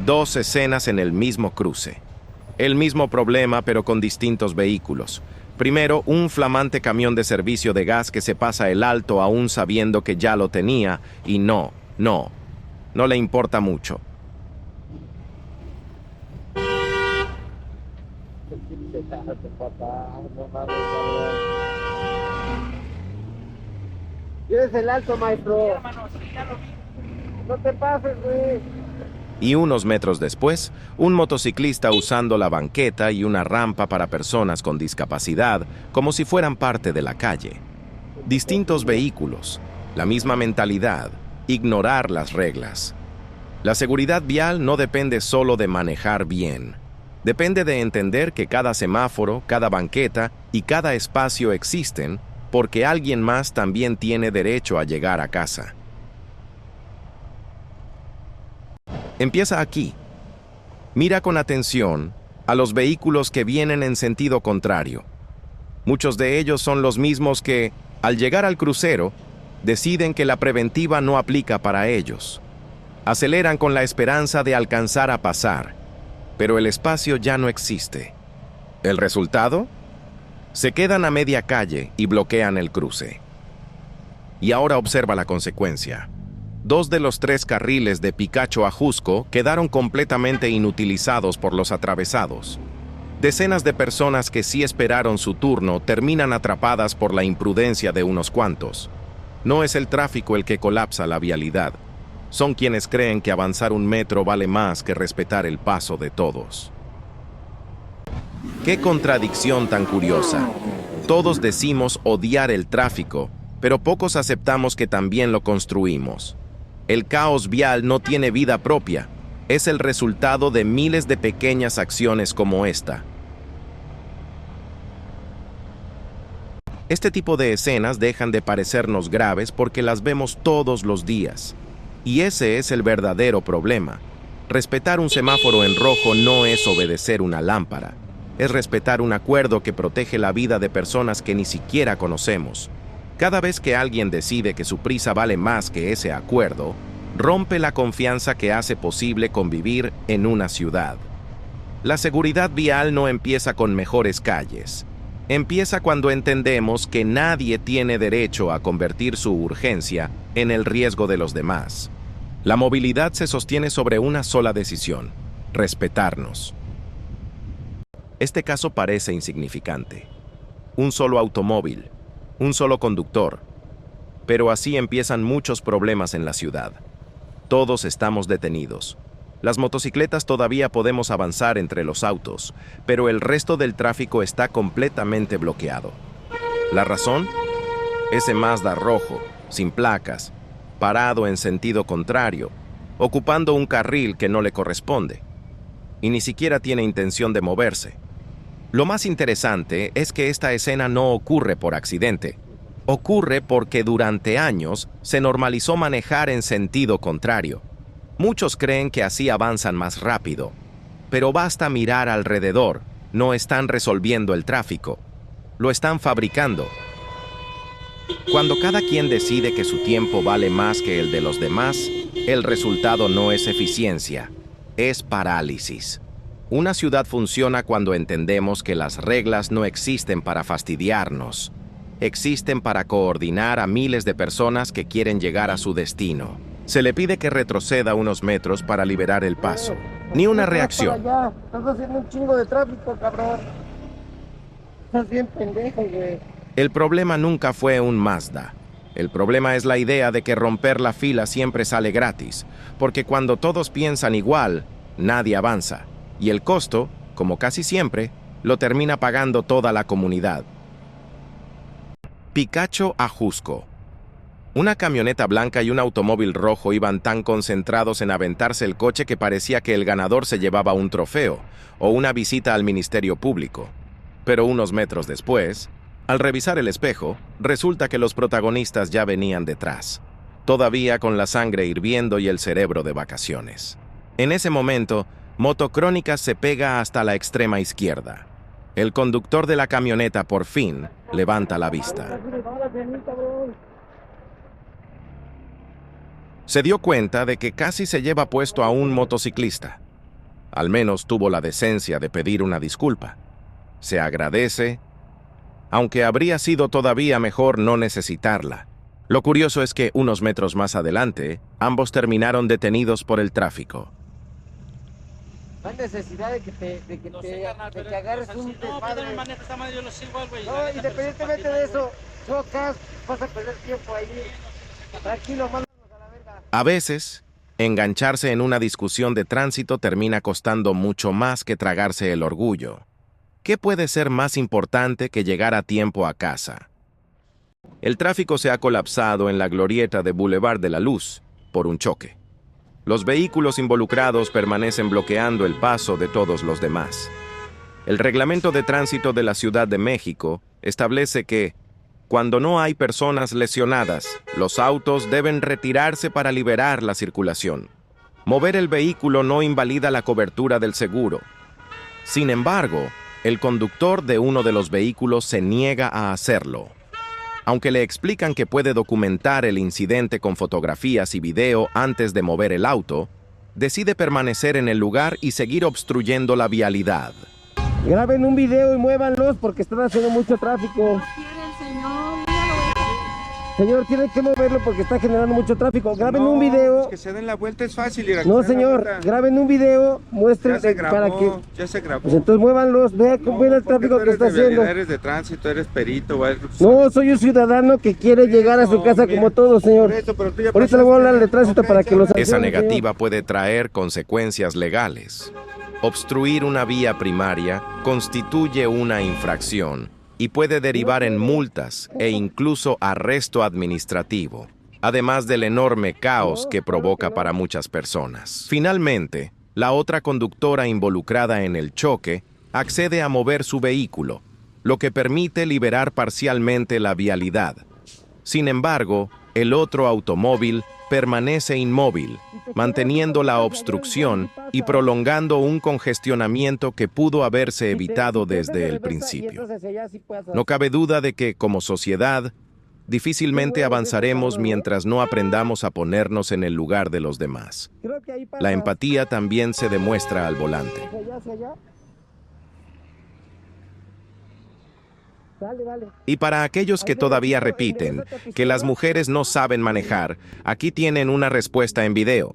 Dos escenas en el mismo cruce. El mismo problema, pero con distintos vehículos. Primero, un flamante camión de servicio de gas que se pasa el alto aún sabiendo que ya lo tenía y no le importa mucho. ¿Quieres el alto, maestro? No te pases, güey. Y unos metros después, un motociclista usando la banqueta y una rampa para personas con discapacidad como si fueran parte de la calle. Distintos vehículos, la misma mentalidad, ignorar las reglas. La seguridad vial no depende solo de manejar bien. Depende de entender que cada semáforo, cada banqueta y cada espacio existen porque alguien más también tiene derecho a llegar a casa. Empieza aquí. Mira con atención a los vehículos que vienen en sentido contrario. Muchos de ellos son los mismos que, al llegar al crucero, deciden que la preventiva no aplica para ellos. Aceleran con la esperanza de alcanzar a pasar, pero el espacio ya no existe. ¿El resultado? Se quedan a media calle y bloquean el cruce. Y ahora observa la consecuencia. 2 de los 3 carriles de Picacho a Jusco quedaron completamente inutilizados por los atravesados. Decenas de personas que sí esperaron su turno terminan atrapadas por la imprudencia de unos cuantos. No es el tráfico el que colapsa la vialidad. Son quienes creen que avanzar un metro vale más que respetar el paso de todos. ¡Qué contradicción tan curiosa! Todos decimos odiar el tráfico, pero pocos aceptamos que también lo construimos. El caos vial no tiene vida propia, es el resultado de miles de pequeñas acciones como esta. Este tipo de escenas dejan de parecernos graves porque las vemos todos los días. Y ese es el verdadero problema. Respetar un semáforo en rojo no es obedecer una lámpara, es respetar un acuerdo que protege la vida de personas que ni siquiera conocemos. Cada vez que alguien decide que su prisa vale más que ese acuerdo, rompe la confianza que hace posible convivir en una ciudad. La seguridad vial no empieza con mejores calles. Empieza cuando entendemos que nadie tiene derecho a convertir su urgencia en el riesgo de los demás. La movilidad se sostiene sobre una sola decisión: respetarnos. Este caso parece insignificante. Un solo automóvil, un solo conductor. Pero así empiezan muchos problemas en la ciudad. Todos estamos detenidos. Las motocicletas todavía podemos avanzar entre los autos, pero el resto del tráfico está completamente bloqueado. ¿La razón? Ese Mazda rojo, sin placas, parado en sentido contrario, ocupando un carril que no le corresponde. Y ni siquiera tiene intención de moverse. Lo más interesante es que esta escena no ocurre por accidente. Ocurre porque durante años se normalizó manejar en sentido contrario. Muchos creen que así avanzan más rápido. Pero basta mirar alrededor. No están resolviendo el tráfico. Lo están fabricando. Cuando cada quien decide que su tiempo vale más que el de los demás, el resultado no es eficiencia, es parálisis. Una ciudad funciona cuando entendemos que las reglas no existen para fastidiarnos. Existen para coordinar a miles de personas que quieren llegar a su destino. Se le pide que retroceda unos metros para liberar el paso. Ni una reacción. Estás haciendo un chingo de tráfico, cabrón. Estás bien pendejo, güey. El problema nunca fue un Mazda. El problema es la idea de que romper la fila siempre sale gratis, porque cuando todos piensan igual, nadie avanza. Y el costo, como casi siempre, lo termina pagando toda la comunidad. Picacho a Jusco. Una camioneta blanca y un automóvil rojo iban tan concentrados en aventarse el coche que parecía que el ganador se llevaba un trofeo o una visita al Ministerio Público. Pero unos metros después, al revisar el espejo, resulta que los protagonistas ya venían detrás, todavía con la sangre hirviendo y el cerebro de vacaciones. En ese momento, Motocrónicas se pega hasta la extrema izquierda. El conductor de la camioneta por fin levanta la vista. Se dio cuenta de que casi se lleva puesto a un motociclista. Al menos tuvo la decencia de pedir una disculpa. Se agradece, aunque habría sido todavía mejor no necesitarla. Lo curioso es que unos metros más adelante, ambos terminaron detenidos por el tráfico. No hay necesidad de que te agarres un desmadre. No, maneja esta madre, yo lo sigo, güey. No, independientemente de eso, chocas, vas a perder tiempo ahí. Tranquilo, mándanos a la verga. A veces, engancharse en una discusión de tránsito termina costando mucho más que tragarse el orgullo. ¿Qué puede ser más importante que llegar a tiempo a casa? El tráfico se ha colapsado en la glorieta de Boulevard de la Luz por un choque. Los vehículos involucrados permanecen bloqueando el paso de todos los demás. El Reglamento de Tránsito de la Ciudad de México establece que, cuando no hay personas lesionadas, los autos deben retirarse para liberar la circulación. Mover el vehículo no invalida la cobertura del seguro. Sin embargo, el conductor de uno de los vehículos se niega a hacerlo. Aunque le explican que puede documentar el incidente con fotografías y video antes de mover el auto, decide permanecer en el lugar y seguir obstruyendo la vialidad. Graben un video y muévanlos porque están haciendo mucho tráfico. Señor, tiene que moverlo porque está generando mucho tráfico. Graben un video. Pues que se den la vuelta es fácil. No, señor, graben un video, muestren para que... Ya se grabó. Pues entonces muévanlos, vea cómo el tráfico que está haciendo. Eres de tránsito, eres perito. No, soy un ciudadano que quiere llegar a su casa como todos, señor. Ahorita le voy a hablar de tránsito para que lo sancione. Esa negativa puede traer consecuencias legales. Obstruir una vía primaria constituye una infracción y puede derivar en multas e incluso arresto administrativo, además del enorme caos que provoca para muchas personas. Finalmente, la otra conductora involucrada en el choque accede a mover su vehículo, lo que permite liberar parcialmente la vialidad. Sin embargo, el otro automóvil permanece inmóvil, manteniendo la obstrucción y prolongando un congestionamiento que pudo haberse evitado desde el principio. No cabe duda de que, como sociedad, difícilmente avanzaremos mientras no aprendamos a ponernos en el lugar de los demás. La empatía también se demuestra al volante. Y para aquellos que todavía repiten que las mujeres no saben manejar, aquí tienen una respuesta en video.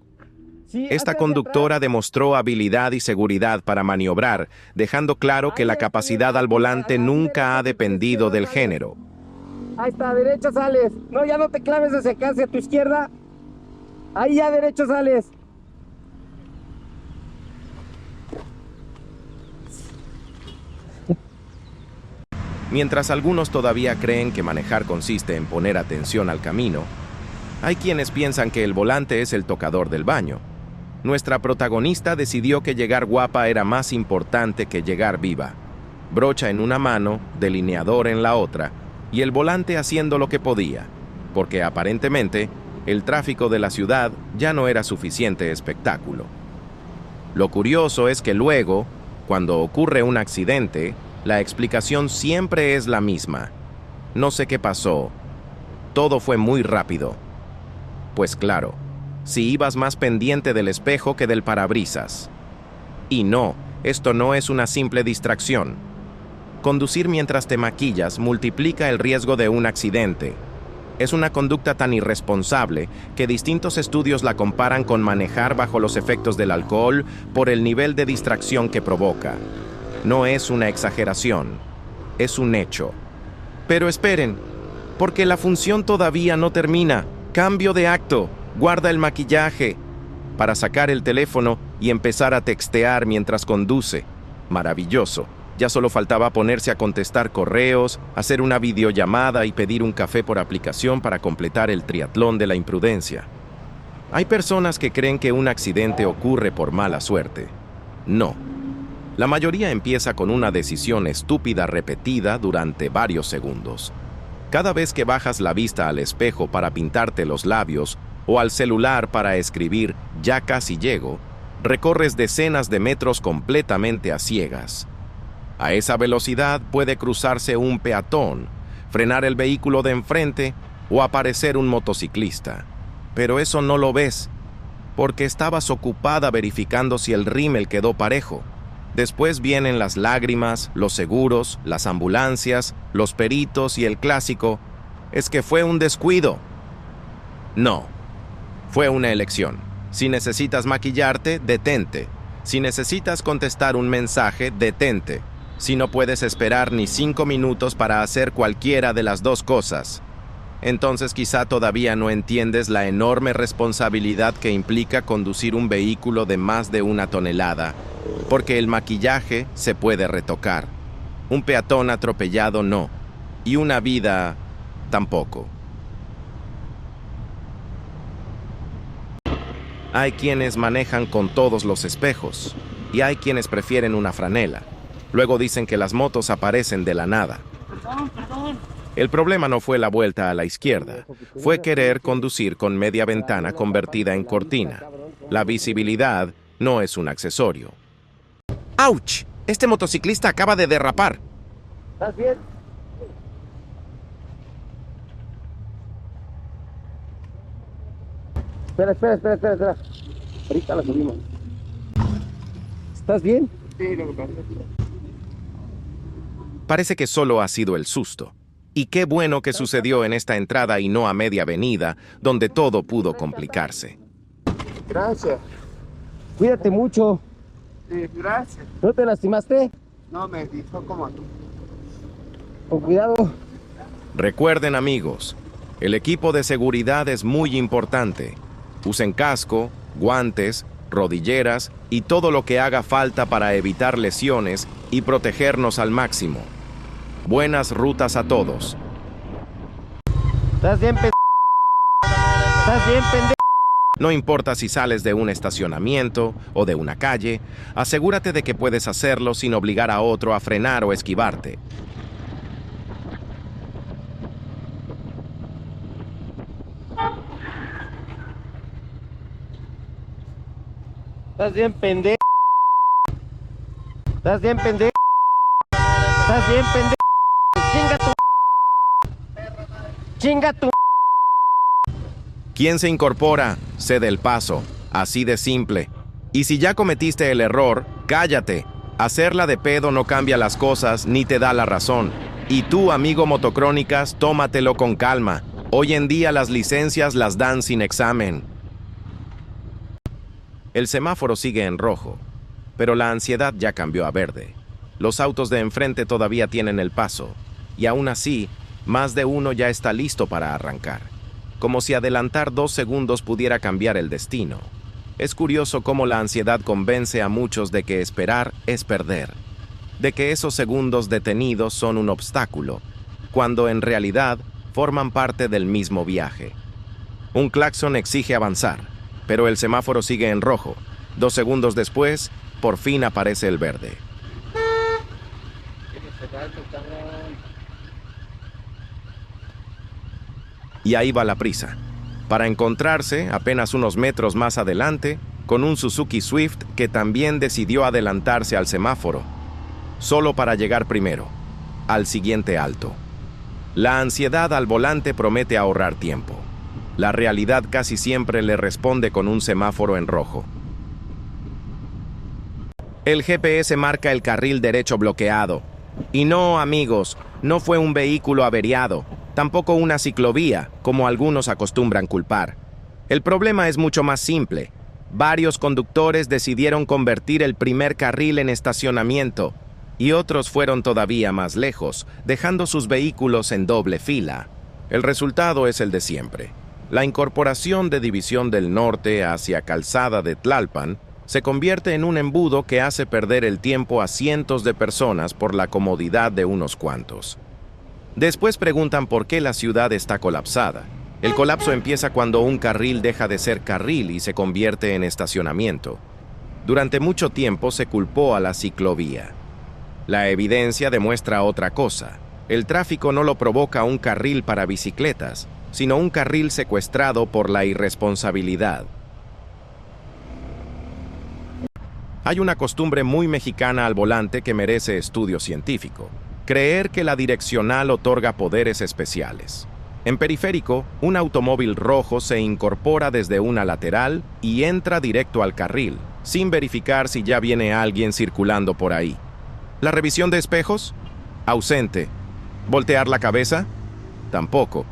Esta conductora demostró habilidad y seguridad para maniobrar, dejando claro que la capacidad al volante nunca ha dependido del género. Ahí está, derecho sales. No, ya no te claves de secarse a tu izquierda. Ahí ya derecho sales. Mientras algunos todavía creen que manejar consiste en poner atención al camino, hay quienes piensan que el volante es el tocador del baño. Nuestra protagonista decidió que llegar guapa era más importante que llegar viva. Brocha en una mano, delineador en la otra, y el volante haciendo lo que podía, porque aparentemente el tráfico de la ciudad ya no era suficiente espectáculo. Lo curioso es que luego, cuando ocurre un accidente, la explicación siempre es la misma. No sé qué pasó. Todo fue muy rápido. Pues claro, si ibas más pendiente del espejo que del parabrisas. Y no, esto no es una simple distracción. Conducir mientras te maquillas multiplica el riesgo de un accidente. Es una conducta tan irresponsable que distintos estudios la comparan con manejar bajo los efectos del alcohol por el nivel de distracción que provoca. No es una exageración, es un hecho. Pero esperen, porque la función todavía no termina. Cambio de acto, guarda el maquillaje, para sacar el teléfono y empezar a textear mientras conduce. Maravilloso. Ya solo faltaba ponerse a contestar correos, hacer una videollamada y pedir un café por aplicación para completar el triatlón de la imprudencia. Hay personas que creen que un accidente ocurre por mala suerte. No. La mayoría empieza con una decisión estúpida repetida durante varios segundos. Cada vez que bajas la vista al espejo para pintarte los labios o al celular para escribir "ya casi llego", recorres decenas de metros completamente a ciegas. A esa velocidad puede cruzarse un peatón, frenar el vehículo de enfrente o aparecer un motociclista. Pero eso no lo ves. porque estabas ocupada verificando si el rímel quedó parejo. Después vienen las lágrimas, los seguros, las ambulancias, los peritos y el clásico: es que fue un descuido. No, fue una elección. Si necesitas maquillarte, detente. Si necesitas contestar un mensaje, detente. Si no puedes esperar ni 5 minutos para hacer cualquiera de las dos cosas, entonces quizá todavía no entiendes la enorme responsabilidad que implica conducir un vehículo de más de 1 tonelada, porque el maquillaje se puede retocar. Un peatón atropellado no, y una vida tampoco. Hay quienes manejan con todos los espejos, y hay quienes prefieren una franela. Luego dicen que las motos aparecen de la nada. El problema no fue la vuelta a la izquierda, fue querer conducir con media ventana convertida en cortina. La visibilidad no es un accesorio. ¡Auch! Este motociclista acaba de derrapar. ¿Estás bien? Espera. Ahorita la subimos. ¿Estás bien? Sí, lo que pasa. Parece que solo ha sido el susto. Y qué bueno que sucedió en esta entrada y no a media avenida, donde todo pudo complicarse. Gracias. Cuídate mucho. Sí, gracias. ¿No te lastimaste? No, me dijo como tú. Con cuidado. Recuerden, amigos, el equipo de seguridad es muy importante. Usen casco, guantes, rodilleras y todo lo que haga falta para evitar lesiones y protegernos al máximo. Buenas rutas a todos. ¿Estás bien, ¿Estás bien, pendejo? No importa si sales de un estacionamiento o de una calle, asegúrate de que puedes hacerlo sin obligar a otro a frenar o esquivarte. ¿Estás bien, pendejo? ¿Estás bien, pendejo? ¿Estás bien, pendejo? Chinga tu. Quien se incorpora, cede el paso, así de simple. Y si ya cometiste el error, cállate. Hacerla de pedo no cambia las cosas ni te da la razón. Y tú, amigo motocrónicas, tómatelo con calma. Hoy en día las licencias las dan sin examen. El semáforo sigue en rojo, pero la ansiedad ya cambió a verde. Los autos de enfrente todavía tienen el paso, y aún así, más de uno ya está listo para arrancar. Como si adelantar 2 segundos pudiera cambiar el destino. Es curioso cómo la ansiedad convence a muchos de que esperar es perder, de que esos segundos detenidos son un obstáculo, cuando en realidad forman parte del mismo viaje. Un claxon exige avanzar, pero el semáforo sigue en rojo. 2 segundos después, por fin aparece el verde. Y ahí va la prisa, para encontrarse, apenas unos metros más adelante, con un Suzuki Swift que también decidió adelantarse al semáforo, solo para llegar primero, al siguiente alto. La ansiedad al volante promete ahorrar tiempo. La realidad casi siempre le responde con un semáforo en rojo. El GPS marca el carril derecho bloqueado. Y no, amigos, no fue un vehículo averiado, tampoco una ciclovía, como algunos acostumbran culpar. El problema es mucho más simple. Varios conductores decidieron convertir el primer carril en estacionamiento, y otros fueron todavía más lejos, dejando sus vehículos en doble fila. El resultado es el de siempre. La incorporación de División del Norte hacia Calzada de Tlalpan se convierte en un embudo que hace perder el tiempo a cientos de personas por la comodidad de unos cuantos. Después preguntan por qué la ciudad está colapsada. El colapso empieza cuando un carril deja de ser carril y se convierte en estacionamiento. Durante mucho tiempo se culpó a la ciclovía. La evidencia demuestra otra cosa. El tráfico no lo provoca un carril para bicicletas, sino un carril secuestrado por la irresponsabilidad. Hay una costumbre muy mexicana al volante que merece estudio científico: creer que la direccional otorga poderes especiales. En periférico, un automóvil rojo se incorpora desde una lateral y entra directo al carril, sin verificar si ya viene alguien circulando por ahí. ¿La revisión de espejos? Ausente. ¿Voltear la cabeza? Tampoco.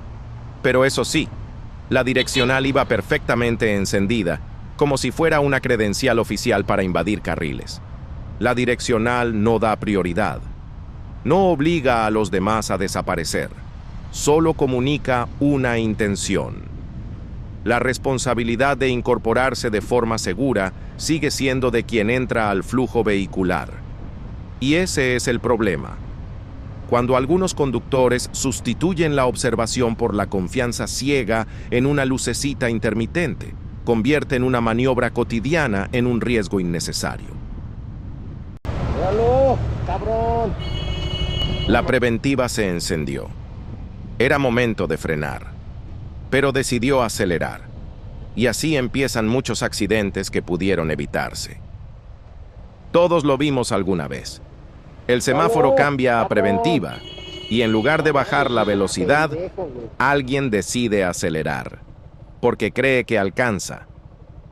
Pero eso sí, la direccional iba perfectamente encendida, como si fuera una credencial oficial para invadir carriles. La direccional no da prioridad. No obliga a los demás a desaparecer. Solo comunica una intención. La responsabilidad de incorporarse de forma segura sigue siendo de quien entra al flujo vehicular. Y ese es el problema. Cuando algunos conductores sustituyen la observación por la confianza ciega en una lucecita intermitente, convierten una maniobra cotidiana en un riesgo innecesario. ¡Míralo, cabrón! La preventiva se encendió. Era momento de frenar, pero decidió acelerar, y así empiezan muchos accidentes que pudieron evitarse. Todos lo vimos alguna vez. El semáforo cambia a preventiva, y en lugar de bajar la velocidad, alguien decide acelerar, porque cree que alcanza,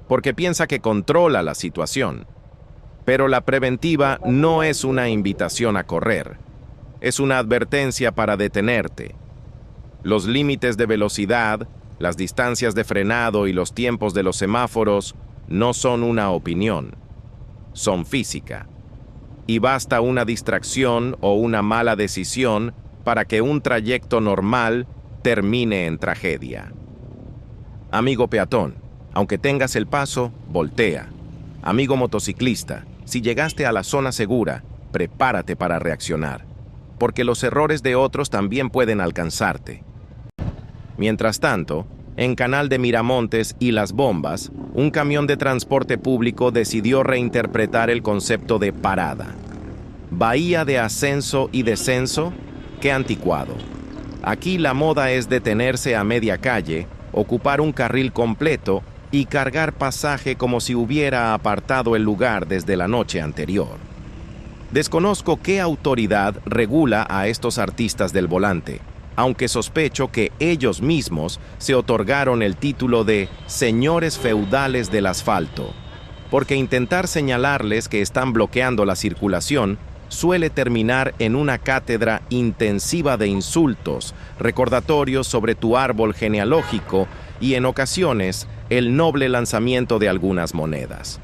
porque piensa que controla la situación. Pero la preventiva no es una invitación a correr, es una advertencia para detenerte. Los límites de velocidad, las distancias de frenado y los tiempos de los semáforos no son una opinión, son física. Y basta una distracción o una mala decisión para que un trayecto normal termine en tragedia. Amigo peatón, aunque tengas el paso, voltea. Amigo motociclista, si llegaste a la zona segura, prepárate para reaccionar, porque los errores de otros también pueden alcanzarte. Mientras tanto, en Canal de Miramontes y Las Bombas, un camión de transporte público decidió reinterpretar el concepto de parada. Bahía de ascenso y descenso, qué anticuado. Aquí la moda es detenerse a media calle, ocupar un carril completo y cargar pasaje como si hubiera apartado el lugar desde la noche anterior. Desconozco qué autoridad regula a estos artistas del volante, aunque sospecho que ellos mismos se otorgaron el título de señores feudales del asfalto, porque intentar señalarles que están bloqueando la circulación suele terminar en una cátedra intensiva de insultos, recordatorios sobre tu árbol genealógico y, en ocasiones, el noble lanzamiento de algunas monedas.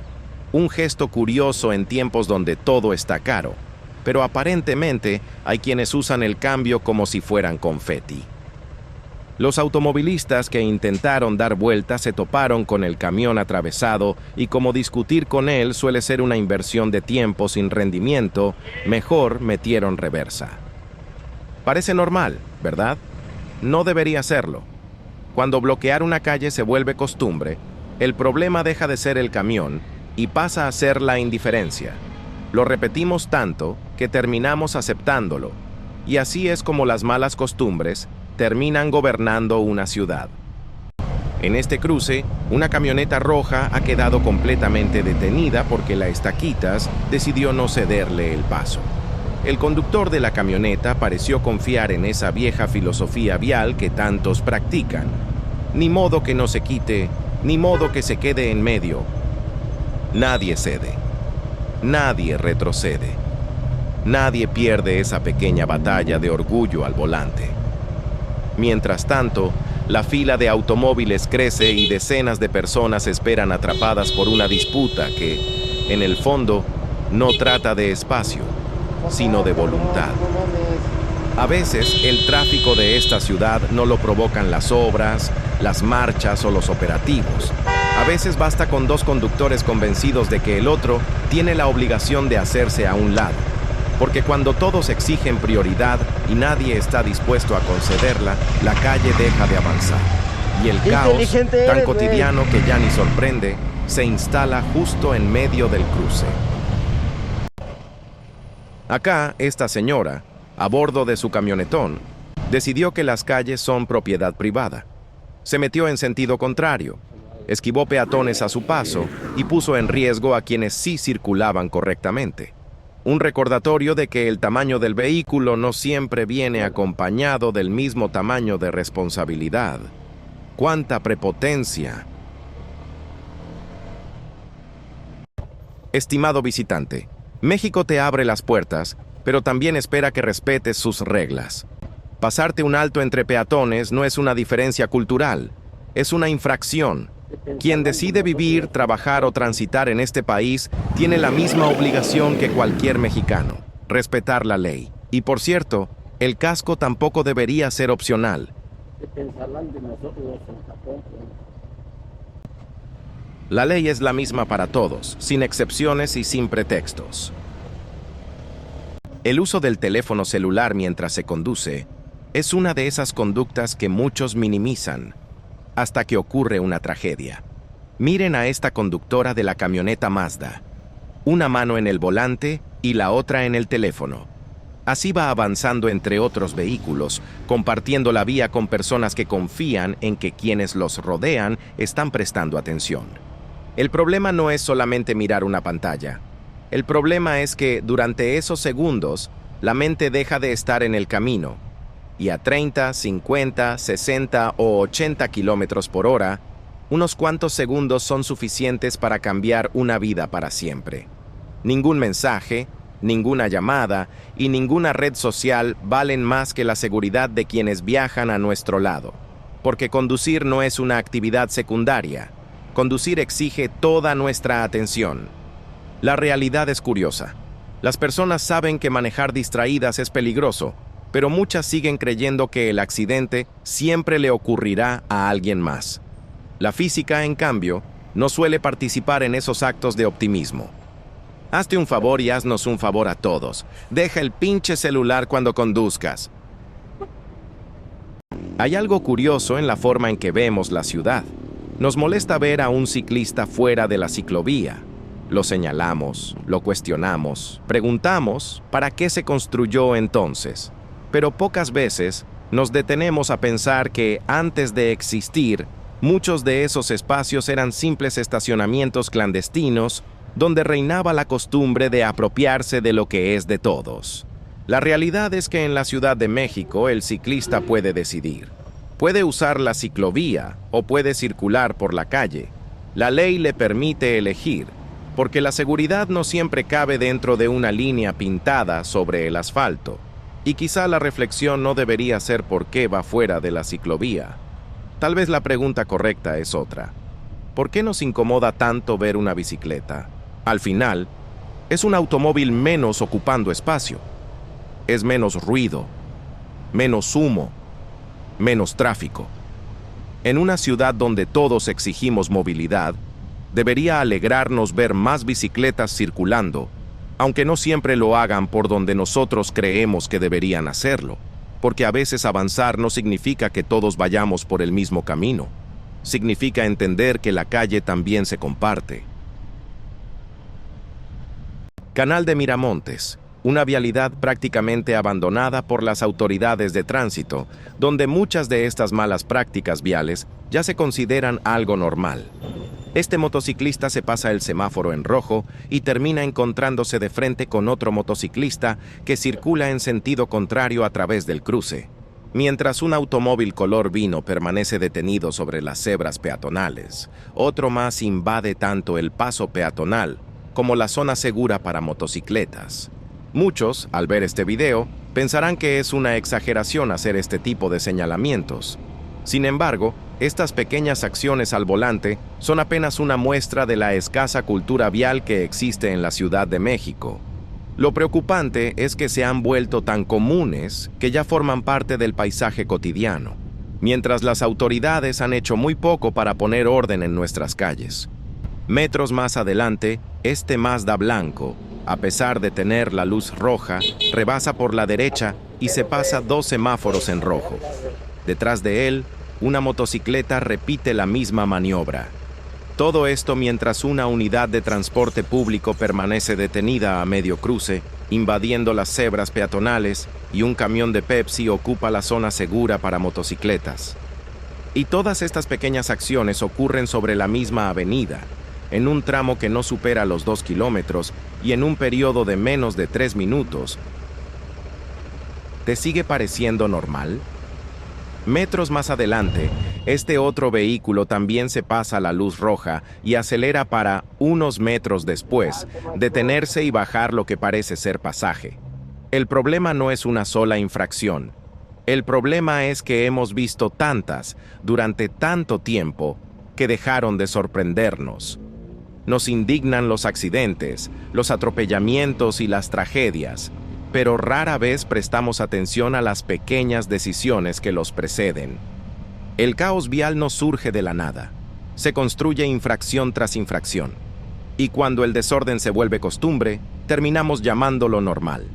Un gesto curioso en tiempos donde todo está caro, pero aparentemente hay quienes usan el cambio como si fueran confeti. Los automovilistas que intentaron dar vuelta se toparon con el camión atravesado y, como discutir con él suele ser una inversión de tiempo sin rendimiento, mejor metieron reversa. Parece normal, ¿verdad? No debería serlo. Cuando bloquear una calle se vuelve costumbre, el problema deja de ser el camión y pasa a ser la indiferencia. Lo repetimos tanto que terminamos aceptándolo, y así es como las malas costumbres terminan gobernando una ciudad. En este cruce, una camioneta roja ha quedado completamente detenida porque la Estaquitas decidió no cederle el paso. El conductor de la camioneta pareció confiar en esa vieja filosofía vial que tantos practican. Ni modo que no se quite, ni modo que se quede en medio. Nadie cede. Nadie retrocede. Nadie pierde esa pequeña batalla de orgullo al volante. Mientras tanto, la fila de automóviles crece y decenas de personas esperan atrapadas por una disputa que, en el fondo, no trata de espacio, sino de voluntad. A veces, el tráfico de esta ciudad no lo provocan las obras, las marchas o los operativos. A veces basta con dos conductores convencidos de que el otro tiene la obligación de hacerse a un lado. Porque cuando todos exigen prioridad y nadie está dispuesto a concederla, la calle deja de avanzar. Y el caos, tan cotidiano que ya ni sorprende, se instala justo en medio del cruce. Acá, esta señora, a bordo de su camionetón, decidió que las calles son propiedad privada. Se metió en sentido contrario, esquivó peatones a su paso y puso en riesgo a quienes sí circulaban correctamente. Un recordatorio de que el tamaño del vehículo no siempre viene acompañado del mismo tamaño de responsabilidad. ¡Cuánta prepotencia! Estimado visitante, México te abre las puertas, pero también espera que respetes sus reglas. Pasarte un alto entre peatones no es una diferencia cultural, es una infracción. Quien decide vivir, trabajar o transitar en este país tiene la misma obligación que cualquier mexicano, respetar la ley. Y por cierto, el casco tampoco debería ser opcional. La ley es la misma para todos, sin excepciones y sin pretextos. El uso del teléfono celular mientras se conduce es una de esas conductas que muchos minimizan, hasta que ocurre una tragedia. Miren a esta conductora de la camioneta Mazda. Una mano en el volante y la otra en el teléfono. Así va avanzando entre otros vehículos, compartiendo la vía con personas que confían en que quienes los rodean están prestando atención. El problema no es solamente mirar una pantalla. El problema es que durante esos segundos, la mente deja de estar en el camino, y a 30, 50, 60 o 80 kilómetros por hora, unos cuantos segundos son suficientes para cambiar una vida para siempre. Ningún mensaje, ninguna llamada y ninguna red social valen más que la seguridad de quienes viajan a nuestro lado, porque conducir no es una actividad secundaria. Conducir exige toda nuestra atención. La realidad es curiosa. Las personas saben que manejar distraídas es peligroso, pero muchas siguen creyendo que el accidente siempre le ocurrirá a alguien más. La física, en cambio, no suele participar en esos actos de optimismo. Hazte un favor y haznos un favor a todos. Deja el pinche celular cuando conduzcas. Hay algo curioso en la forma en que vemos la ciudad. Nos molesta ver a un ciclista fuera de la ciclovía. Lo señalamos, lo cuestionamos, preguntamos ¿para qué se construyó entonces? Pero pocas veces nos detenemos a pensar que antes de existir, muchos de esos espacios eran simples estacionamientos clandestinos donde reinaba la costumbre de apropiarse de lo que es de todos. La realidad es que en la Ciudad de México el ciclista puede decidir. Puede usar la ciclovía o puede circular por la calle. La ley le permite elegir, porque la seguridad no siempre cabe dentro de una línea pintada sobre el asfalto. Y quizá la reflexión no debería ser por qué va fuera de la ciclovía. Tal vez la pregunta correcta es otra. ¿Por qué nos incomoda tanto ver una bicicleta? Al final, es un automóvil menos ocupando espacio. Es menos ruido, menos humo, menos tráfico. En una ciudad donde todos exigimos movilidad, debería alegrarnos ver más bicicletas circulando, aunque no siempre lo hagan por donde nosotros creemos que deberían hacerlo, porque a veces avanzar no significa que todos vayamos por el mismo camino. Significa entender que la calle también se comparte. Canal de Miramontes, una vialidad prácticamente abandonada por las autoridades de tránsito, donde muchas de estas malas prácticas viales ya se consideran algo normal. Este motociclista se pasa el semáforo en rojo y termina encontrándose de frente con otro motociclista que circula en sentido contrario a través del cruce, mientras un automóvil color vino permanece detenido sobre las cebras peatonales. Otro más invade tanto el paso peatonal como la zona segura para motocicletas. Muchos, al ver este video, pensarán que es una exageración hacer este tipo de señalamientos. Sin embargo, estas pequeñas acciones al volante son apenas una muestra de la escasa cultura vial que existe en la Ciudad de México. Lo preocupante es que se han vuelto tan comunes que ya forman parte del paisaje cotidiano, mientras las autoridades han hecho muy poco para poner orden en nuestras calles. Metros más adelante, este Mazda blanco, a pesar de tener la luz roja, rebasa por la derecha y se pasa 2 semáforos en rojo. Detrás de él, una motocicleta repite la misma maniobra. Todo esto mientras una unidad de transporte público permanece detenida a medio cruce, invadiendo las cebras peatonales, y un camión de Pepsi ocupa la zona segura para motocicletas. Y todas estas pequeñas acciones ocurren sobre la misma avenida, en un tramo que no supera los 2 kilómetros y en un periodo de menos de 3 minutos, ¿te sigue pareciendo normal? Metros más adelante, este otro vehículo también se pasa la luz roja y acelera para, unos metros después, detenerse y bajar lo que parece ser pasaje. El problema no es una sola infracción. El problema es que hemos visto tantas, durante tanto tiempo, que dejaron de sorprendernos. Nos indignan los accidentes, los atropellamientos y las tragedias, pero rara vez prestamos atención a las pequeñas decisiones que los preceden. El caos vial no surge de la nada. Se construye infracción tras infracción. Y cuando el desorden se vuelve costumbre, terminamos llamándolo normal.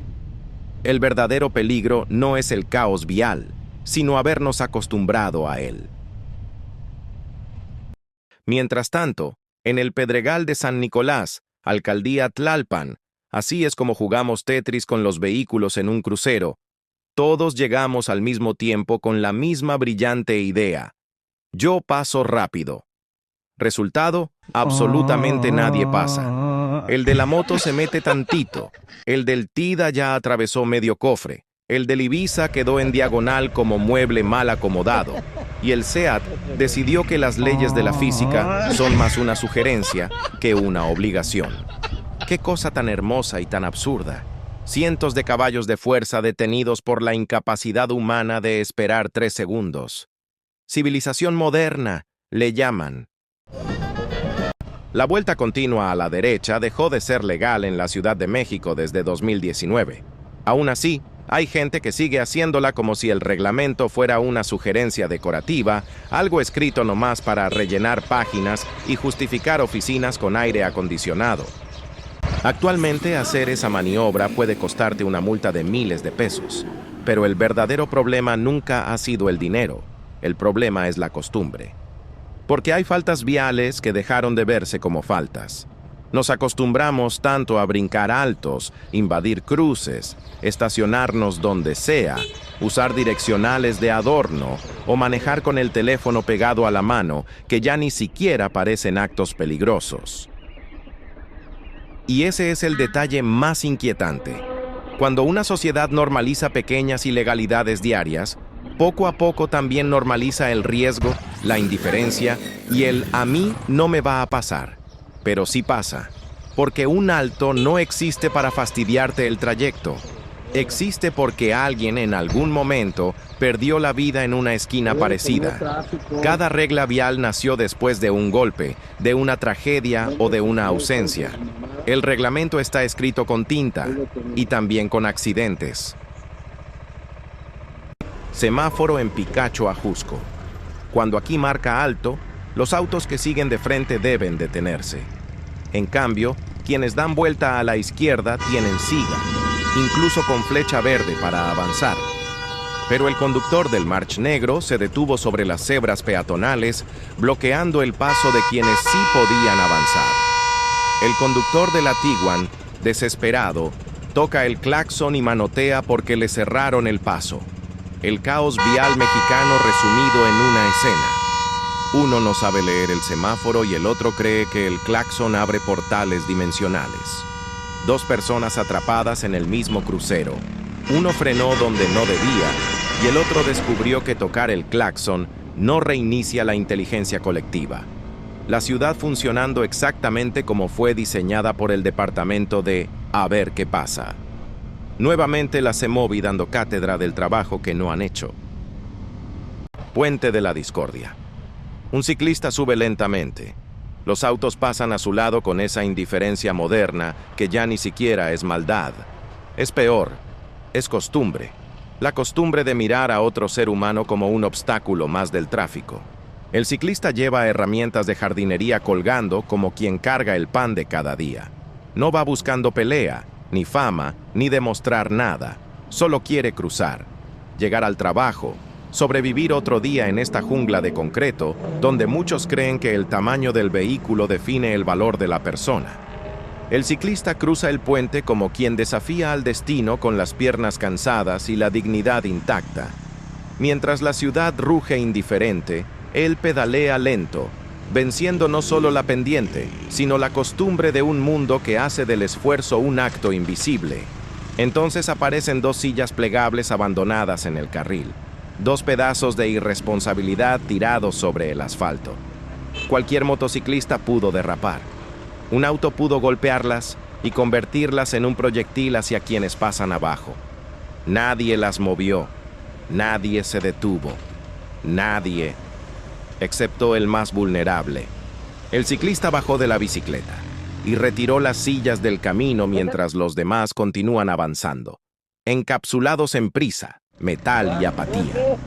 El verdadero peligro no es el caos vial, sino habernos acostumbrado a él. Mientras tanto, en el Pedregal de San Nicolás, Alcaldía Tlalpan, así es como jugamos Tetris con los vehículos en un crucero. Todos llegamos al mismo tiempo con la misma brillante idea. Yo paso rápido. Resultado, absolutamente nadie pasa. El de la moto se mete tantito. El del Tida ya atravesó medio cofre. El del Ibiza quedó en diagonal como mueble mal acomodado. Y el SEAT decidió que las leyes de la física son más una sugerencia que una obligación. ¡Qué cosa tan hermosa y tan absurda! Cientos de caballos de fuerza detenidos por la incapacidad humana de esperar 3 segundos. Civilización moderna, le llaman. La vuelta continua a la derecha dejó de ser legal en la Ciudad de México desde 2019. Aún así, hay gente que sigue haciéndola como si el reglamento fuera una sugerencia decorativa, algo escrito nomás para rellenar páginas y justificar oficinas con aire acondicionado. Actualmente, hacer esa maniobra puede costarte una multa de miles de pesos, pero el verdadero problema nunca ha sido el dinero. El problema es la costumbre. Porque hay faltas viales que dejaron de verse como faltas. Nos acostumbramos tanto a brincar altos, invadir cruces, estacionarnos donde sea, usar direccionales de adorno o manejar con el teléfono pegado a la mano, que ya ni siquiera parecen actos peligrosos. Y ese es el detalle más inquietante. Cuando una sociedad normaliza pequeñas ilegalidades diarias, poco a poco también normaliza el riesgo, la indiferencia y el "a mí no me va a pasar". Pero sí pasa, porque un alto no existe para fastidiarte el trayecto. Existe porque alguien en algún momento perdió la vida en una esquina parecida. Cada regla vial nació después de un golpe, de una tragedia o de una ausencia. El reglamento está escrito con tinta y también con accidentes. Semáforo en Picacho, Ajusco. Cuando aquí marca alto, los autos que siguen de frente deben detenerse. En cambio, quienes dan vuelta a la izquierda tienen siga, incluso con flecha verde para avanzar. Pero el conductor del March Negro se detuvo sobre las cebras peatonales, bloqueando el paso de quienes sí podían avanzar. El conductor de la Tiguan, desesperado, toca el claxon y manotea porque le cerraron el paso. El caos vial mexicano resumido en una escena. Uno no sabe leer el semáforo y el otro cree que el claxon abre portales dimensionales. 2 personas atrapadas en el mismo crucero. Uno frenó donde no debía y el otro descubrió que tocar el claxon no reinicia la inteligencia colectiva. La ciudad funcionando exactamente como fue diseñada por el departamento de "a ver qué pasa". Nuevamente la CEMOVI dando cátedra del trabajo que no han hecho. Puente de la Discordia. Un ciclista sube lentamente. Los autos pasan a su lado con esa indiferencia moderna que ya ni siquiera es maldad. Es peor, es costumbre. La costumbre de mirar a otro ser humano como un obstáculo más del tráfico. El ciclista lleva herramientas de jardinería colgando como quien carga el pan de cada día. No va buscando pelea, ni fama, ni demostrar nada. Solo quiere cruzar, llegar al trabajo, sobrevivir otro día en esta jungla de concreto, donde muchos creen que el tamaño del vehículo define el valor de la persona. El ciclista cruza el puente como quien desafía al destino con las piernas cansadas y la dignidad intacta. Mientras la ciudad ruge indiferente, él pedalea lento, venciendo no solo la pendiente, sino la costumbre de un mundo que hace del esfuerzo un acto invisible. Entonces aparecen dos sillas plegables abandonadas en el carril, dos pedazos de irresponsabilidad tirados sobre el asfalto. Cualquier motociclista pudo derrapar. Un auto pudo golpearlas y convertirlas en un proyectil hacia quienes pasan abajo. Nadie las movió, nadie se detuvo, nadie, excepto el más vulnerable. El ciclista bajó de la bicicleta y retiró las sillas del camino mientras los demás continúan avanzando, encapsulados en prisa, metal y apatía.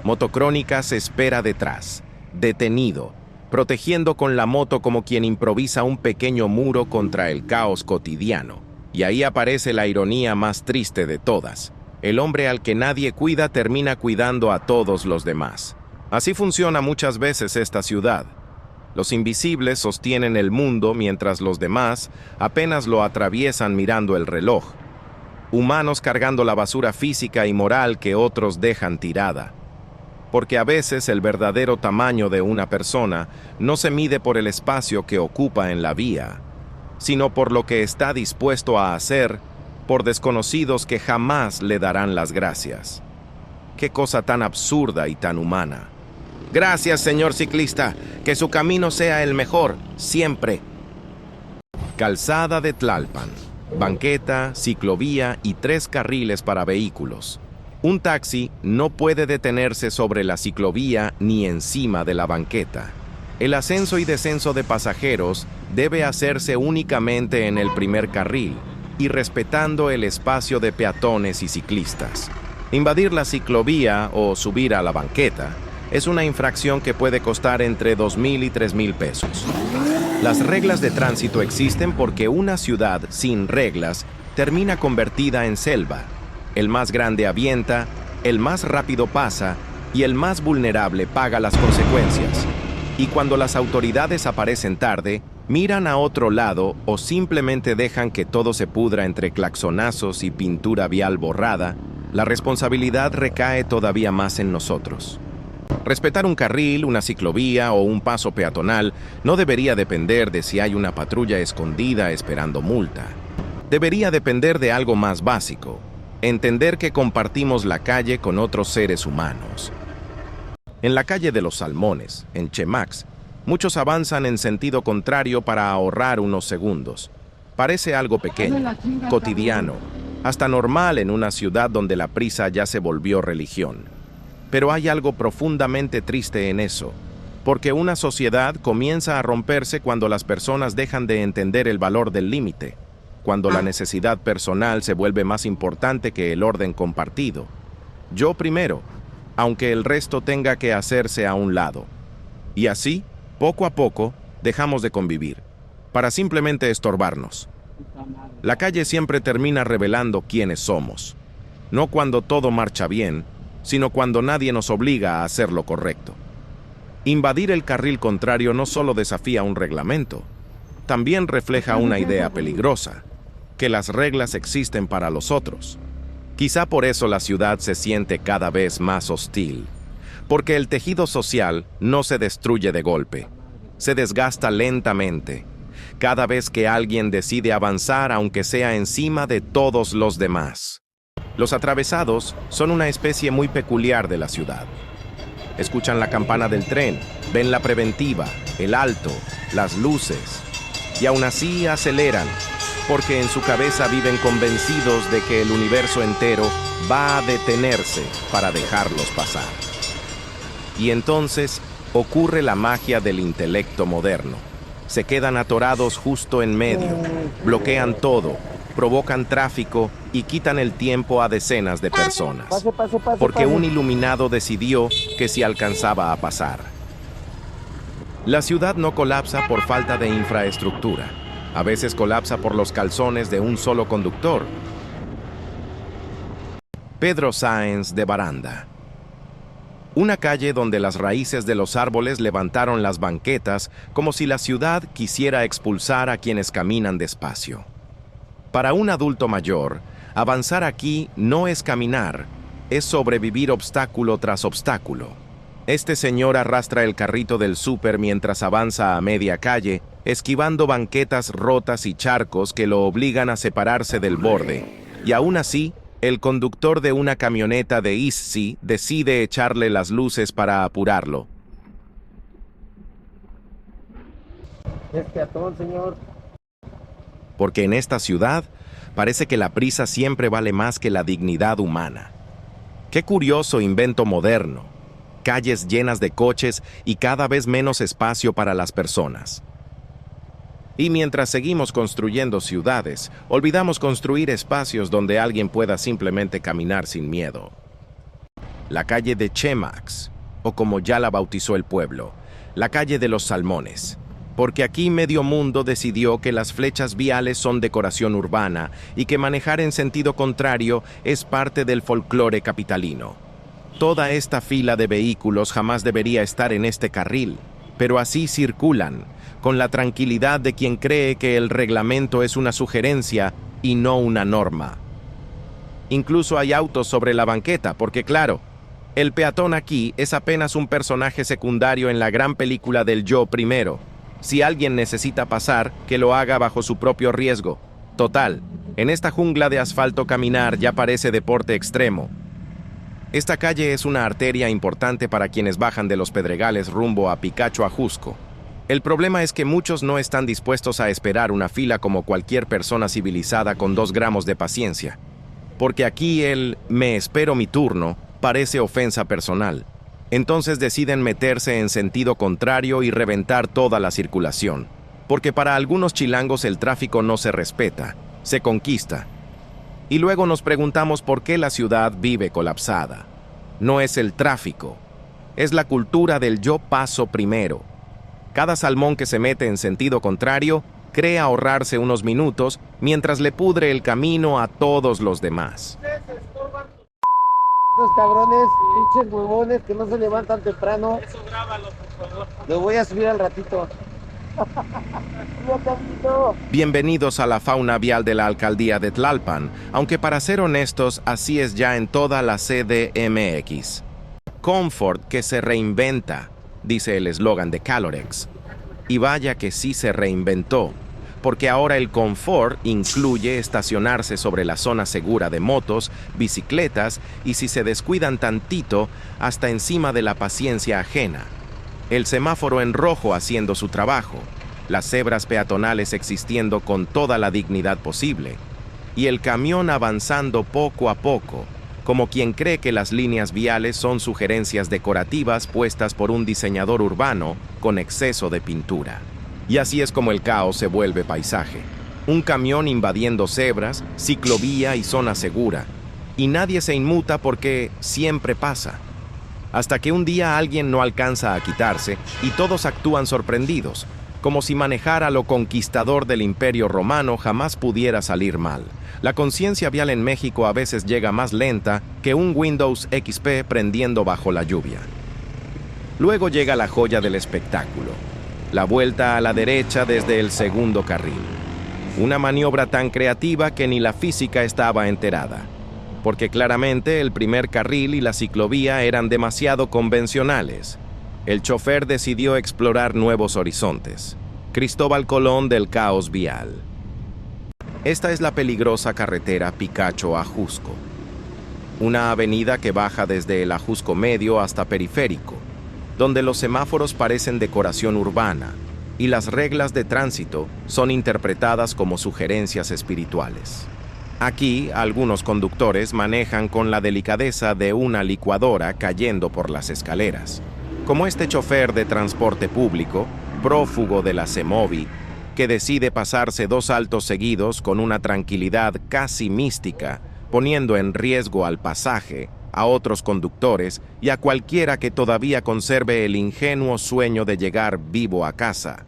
Motocrónica se espera detrás, detenido, protegiendo con la moto como quien improvisa un pequeño muro contra el caos cotidiano. Y ahí aparece la ironía más triste de todas. El hombre al que nadie cuida termina cuidando a todos los demás. Así funciona muchas veces esta ciudad. Los invisibles sostienen el mundo mientras los demás apenas lo atraviesan mirando el reloj. Humanos cargando la basura física y moral que otros dejan tirada. Porque a veces el verdadero tamaño de una persona no se mide por el espacio que ocupa en la vía, sino por lo que está dispuesto a hacer por desconocidos que jamás le darán las gracias. Qué cosa tan absurda y tan humana. Gracias, señor ciclista, que su camino sea el mejor, siempre. Calzada de Tlalpan, banqueta, ciclovía y 3 carriles para vehículos. Un taxi no puede detenerse sobre la ciclovía ni encima de la banqueta. El ascenso y descenso de pasajeros debe hacerse únicamente en el primer carril y respetando el espacio de peatones y ciclistas. Invadir la ciclovía o subir a la banqueta es una infracción que puede costar entre 2,000 y 3,000 pesos. Las reglas de tránsito existen porque una ciudad sin reglas termina convertida en selva. El más grande avienta, el más rápido pasa y el más vulnerable paga las consecuencias. Y cuando las autoridades aparecen tarde, miran a otro lado o simplemente dejan que todo se pudra entre claxonazos y pintura vial borrada, la responsabilidad recae todavía más en nosotros. Respetar un carril, una ciclovía o un paso peatonal no debería depender de si hay una patrulla escondida esperando multa. Debería depender de algo más básico: entender que compartimos la calle con otros seres humanos. En la calle de los Salmones, en Chemax, muchos avanzan en sentido contrario para ahorrar unos segundos. Parece algo pequeño, cotidiano, hasta normal en una ciudad donde la prisa ya se volvió religión. Pero hay algo profundamente triste en eso, porque una sociedad comienza a romperse cuando las personas dejan de entender el valor del límite, cuando la necesidad personal se vuelve más importante que el orden compartido. Yo primero, aunque el resto tenga que hacerse a un lado. Y así, poco a poco, dejamos de convivir, para simplemente estorbarnos. La calle siempre termina revelando quiénes somos, no cuando todo marcha bien, sino cuando nadie nos obliga a hacer lo correcto. Invadir el carril contrario no solo desafía un reglamento, también refleja una idea peligrosa: que las reglas existen para los otros. Quizá por eso la ciudad se siente cada vez más hostil, porque el tejido social no se destruye de golpe, se desgasta lentamente, cada vez que alguien decide avanzar aunque sea encima de todos los demás. Los atravesados son una especie muy peculiar de la ciudad. Escuchan la campana del tren, ven la preventiva, el alto, las luces, y aún así aceleran, porque en su cabeza viven convencidos de que el universo entero va a detenerse para dejarlos pasar. Y entonces ocurre la magia del intelecto moderno. Se quedan atorados justo en medio, bloquean todo, provocan tráfico y quitan el tiempo a decenas de personas. Porque un iluminado decidió que sí alcanzaba a pasar. La ciudad no colapsa por falta de infraestructura. A veces colapsa por los calzones de un solo conductor. Pedro Sáenz de Baranda. Una calle donde las raíces de los árboles levantaron las banquetas como si la ciudad quisiera expulsar a quienes caminan despacio. Para un adulto mayor, avanzar aquí no es caminar, es sobrevivir obstáculo tras obstáculo. Este señor arrastra el carrito del súper mientras avanza a media calle, esquivando banquetas rotas y charcos que lo obligan a separarse del borde, y aún así, el conductor de una camioneta de Eastsea decide echarle las luces para apurarlo. Es peatón, señor. Porque en esta ciudad parece que la prisa siempre vale más que la dignidad humana. Qué curioso invento moderno. Calles llenas de coches y cada vez menos espacio para las personas. Y mientras seguimos construyendo ciudades, olvidamos construir espacios donde alguien pueda simplemente caminar sin miedo. La calle de Chemax, o como ya la bautizó el pueblo, la calle de los salmones. Porque aquí medio mundo decidió que las flechas viales son decoración urbana y que manejar en sentido contrario es parte del folclore capitalino. Toda esta fila de vehículos jamás debería estar en este carril, pero así circulan, con la tranquilidad de quien cree que el reglamento es una sugerencia y no una norma. Incluso hay autos sobre la banqueta, porque claro, el peatón aquí es apenas un personaje secundario en la gran película del yo primero. Si alguien necesita pasar, que lo haga bajo su propio riesgo. Total, en esta jungla de asfalto caminar ya parece deporte extremo. Esta calle es una arteria importante para quienes bajan de los Pedregales rumbo a Picacho Ajusco. El problema es que muchos no están dispuestos a esperar una fila como cualquier persona civilizada con 2 gramos de paciencia. Porque aquí el "me espero mi turno" parece ofensa personal. Entonces deciden meterse en sentido contrario y reventar toda la circulación. Porque para algunos chilangos el tráfico no se respeta, se conquista. Y luego nos preguntamos por qué la ciudad vive colapsada. No es el tráfico, es la cultura del yo paso primero. Cada salmón que se mete en sentido contrario cree ahorrarse unos minutos mientras le pudre el camino a todos los demás. Estos cabrones, pinches huevones que no se levantan temprano. Eso grábalo, por favor. Lo voy a subir al ratito. Bienvenidos a la fauna vial de la alcaldía de Tlalpan, aunque para ser honestos, así es ya en toda la CDMX. Comfort que se reinventa, dice el eslogan de Calorex. Y vaya que sí se reinventó, porque ahora el confort incluye estacionarse sobre la zona segura de motos, bicicletas y si se descuidan tantito, hasta encima de la paciencia ajena. El semáforo en rojo haciendo su trabajo, las cebras peatonales existiendo con toda la dignidad posible, y el camión avanzando poco a poco, como quien cree que las líneas viales son sugerencias decorativas puestas por un diseñador urbano con exceso de pintura. Y así es como el caos se vuelve paisaje. Un camión invadiendo cebras, ciclovía y zona segura, y nadie se inmuta porque siempre pasa. Hasta que un día alguien no alcanza a quitarse y todos actúan sorprendidos, como si manejar a lo conquistador del Imperio Romano jamás pudiera salir mal. La conciencia vial en México a veces llega más lenta que un Windows XP prendiendo bajo la lluvia. Luego llega la joya del espectáculo, la vuelta a la derecha desde el segundo carril. Una maniobra tan creativa que ni la física estaba enterada, porque claramente el primer carril y la ciclovía eran demasiado convencionales. El chofer decidió explorar nuevos horizontes. Cristóbal Colón del caos vial. Esta es la peligrosa carretera Picacho Ajusco, una avenida que baja desde el Ajusco Medio hasta Periférico, donde los semáforos parecen decoración urbana y las reglas de tránsito son interpretadas como sugerencias espirituales. Aquí, algunos conductores manejan con la delicadeza de una licuadora cayendo por las escaleras, como este chofer de transporte público, prófugo de la CEMOVI, que decide pasarse 2 altos seguidos con una tranquilidad casi mística, poniendo en riesgo al pasaje, a otros conductores y a cualquiera que todavía conserve el ingenuo sueño de llegar vivo a casa.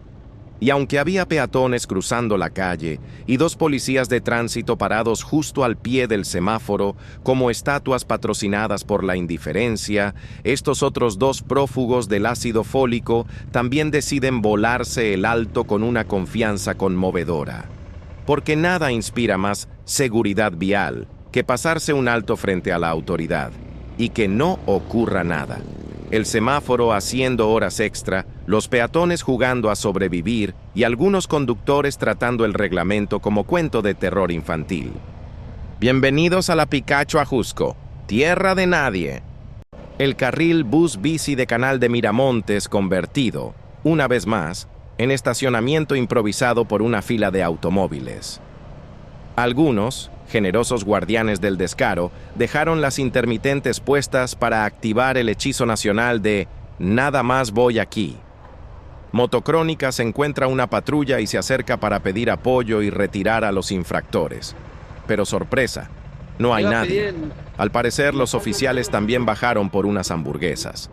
Y aunque había peatones cruzando la calle y 2 policías de tránsito parados justo al pie del semáforo como estatuas patrocinadas por la indiferencia, estos otros 2 prófugos del ácido fólico también deciden volarse el alto con una confianza conmovedora. Porque nada inspira más seguridad vial que pasarse un alto frente a la autoridad y que no ocurra nada. el semáforo haciendo horas extra, los peatones jugando a sobrevivir y algunos conductores tratando el reglamento como cuento de terror infantil. Bienvenidos a la Picacho Ajusco, tierra de nadie. El carril bus-bici de Canal de Miramontes convertido, una vez más, en estacionamiento improvisado por una fila de automóviles. Algunos, generosos guardianes del descaro, dejaron las intermitentes puestas para activar el hechizo nacional de «Nada más voy aquí». Motocrónica se encuentra una patrulla y se acerca para pedir apoyo y retirar a los infractores. Pero sorpresa, no hay nadie. Al parecer, los oficiales también bajaron por unas hamburguesas.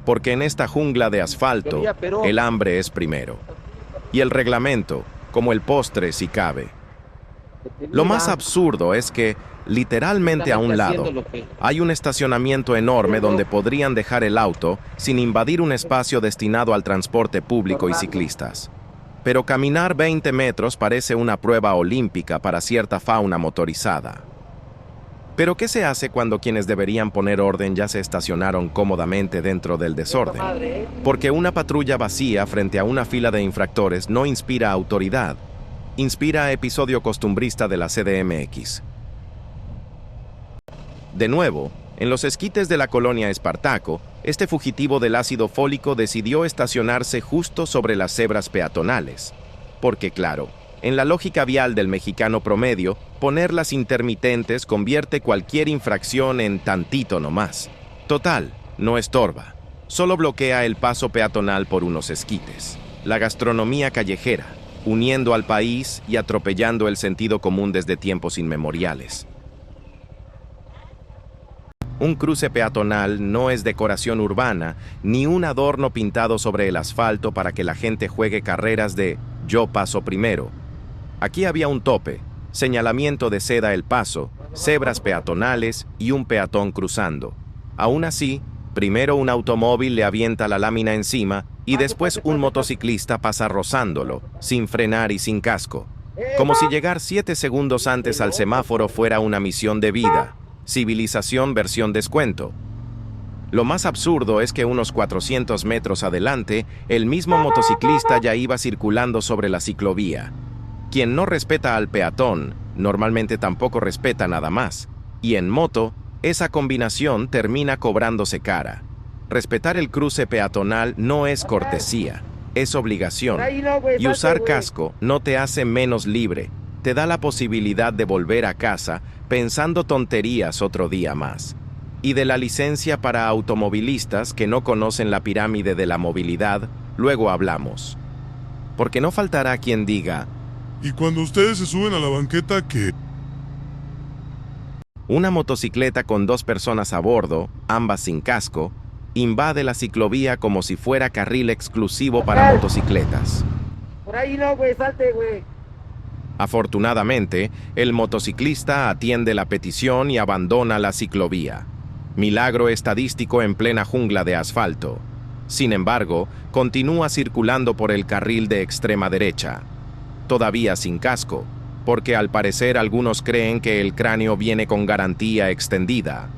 Porque en esta jungla de asfalto, el hambre es primero. Y el reglamento, como el postre si cabe. Lo más absurdo es que, literalmente a un lado, hay un estacionamiento enorme donde podrían dejar el auto sin invadir un espacio destinado al transporte público y ciclistas. Pero caminar 20 metros parece una prueba olímpica para cierta fauna motorizada. ¿Pero qué se hace cuando quienes deberían poner orden ya se estacionaron cómodamente dentro del desorden? Porque una patrulla vacía frente a una fila de infractores no inspira autoridad, inspira episodio costumbrista de la CDMX. De nuevo, en los esquites de la colonia Espartaco, este fugitivo del ácido fólico decidió estacionarse justo sobre las cebras peatonales. Porque claro, en la lógica vial del mexicano promedio, poner las intermitentes convierte cualquier infracción en tantito nomás. Total, no estorba. Solo bloquea el paso peatonal por unos esquites. La gastronomía callejera, uniendo al país y atropellando el sentido común desde tiempos inmemoriales. Un cruce peatonal no es decoración urbana, ni un adorno pintado sobre el asfalto para que la gente juegue carreras de «yo paso primero». Aquí había un tope, señalamiento de ceda el paso, cebras peatonales y un peatón cruzando. Aún así, primero un automóvil le avienta la lámina encima y después un motociclista pasa rozándolo, sin frenar y sin casco. Como si llegar 7 segundos antes al semáforo fuera una misión de vida. Civilización versión descuento. Lo más absurdo es que unos 400 metros adelante, el mismo motociclista ya iba circulando sobre la ciclovía. Quien no respeta al peatón, normalmente tampoco respeta nada más. Y en moto, esa combinación termina cobrándose cara. Respetar el cruce peatonal no es cortesía, es obligación. Y usar casco no te hace menos libre, te da la posibilidad de volver a casa pensando tonterías otro día más. Y de la licencia para automovilistas que no conocen la pirámide de la movilidad, luego hablamos. Porque no faltará quien diga: ¿y cuando ustedes se suben a la banqueta qué? Una motocicleta con 2 personas a bordo, ambas sin casco, invade la ciclovía como si fuera carril exclusivo para motocicletas. Por ahí no, güey, salte, güey. Afortunadamente, el motociclista atiende la petición y abandona la ciclovía. Milagro estadístico en plena jungla de asfalto. Sin embargo, continúa circulando por el carril de extrema derecha. Todavía sin casco, porque al parecer algunos creen que el cráneo viene con garantía extendida.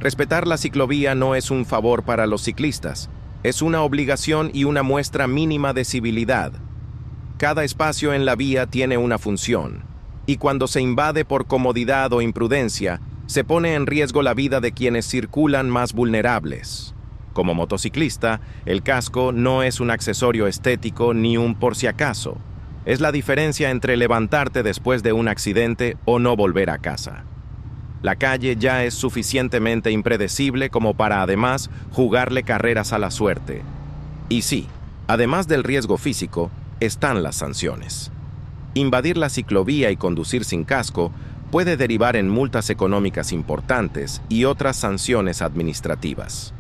Respetar la ciclovía no es un favor para los ciclistas, es una obligación y una muestra mínima de civilidad. Cada espacio en la vía tiene una función, y cuando se invade por comodidad o imprudencia, se pone en riesgo la vida de quienes circulan más vulnerables. Como motociclista, el casco no es un accesorio estético ni un por si acaso. Es la diferencia entre levantarte después de un accidente o no volver a casa. La calle ya es suficientemente impredecible como para además jugarle carreras a la suerte. Y sí, además del riesgo físico, están las sanciones. Invadir la ciclovía y conducir sin casco puede derivar en multas económicas importantes y otras sanciones administrativas.